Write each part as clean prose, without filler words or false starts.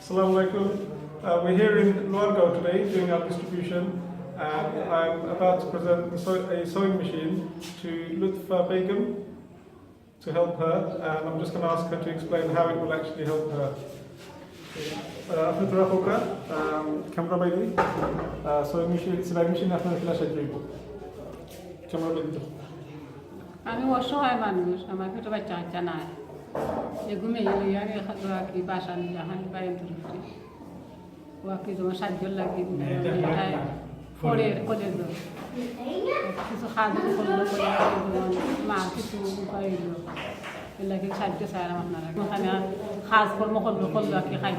Assalamu alaikum. We're here in Luargao today doing our distribution, and I'm about to present a sewing machine to Lutfa Begum to help her, and I'm just going to ask her to explain how it will actually help her. আপনার রাখোকা camera বাইরে sewing machine সেলাই machine আপনার ফ্ল্যাশে দিব camera বাইরে আমি অসহায় মানুষ আমার ছোট বাচ্চা নাই যে ঘুমিয়ে গেলে আমি খাওয়া কি বাসা নিয়ে হানি বাইরে ধরতে ও কি তোমার সাহায্য লাগে পরে করে দাও কিছু খাদ্য করলো মা কিছু পাইল এলাকে সাহায্য চাই আপনারা ওখানে খাস কর্ম করলো আর কি খাই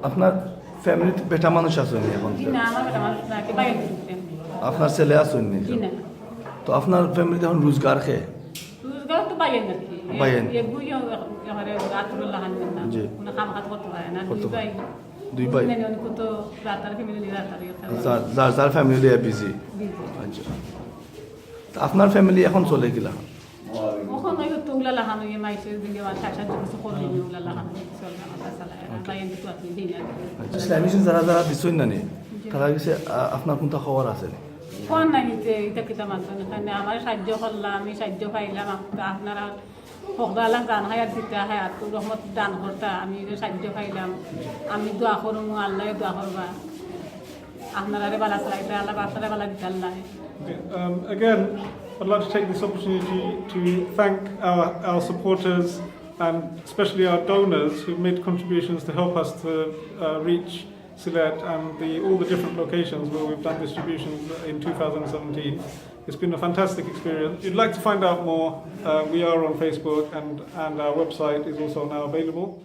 আপনার ফ্যামিলিতে বেটা মানুষ আছেন এখন? আপনার ছেলে আছেন? তো আপনার ফ্যামিলিতে এখন রোজগার খেয়ে রোজগার তো পাইয়েন না পাইয়েন দুই ভাই যার ফ্যামিলি বিজি। আচ্ছা, আপনার ফ্যামিলি এখন চলে গেলা যারা যারা দিচ্ছেন না নি তারা গেছে আপনার কোনটা খবর আছে ফোন নাই এটা কিতা মাত্র আমার সাহায্য করলাম আমি সাহায্য পাইলাম আপনারা ফকদালাম দান হায়াত দিতে হায়াত রহমত দান করতা আমি সাহায্য পাইলাম আমি দোয়া করুম আল্লাহ দোয়া করবা আপনারা বালা চালাইতে আল্লাহ আপনারা বালা দিতে আল্লাহ। Again, I'd like to take this opportunity to thank our supporters and especially our donors who've made contributions to help us to reach Sylhet and all the different locations where we've done distributions in 2017. It's been a fantastic experience. If you'd like to find out more, we are on Facebook and our website is also now available.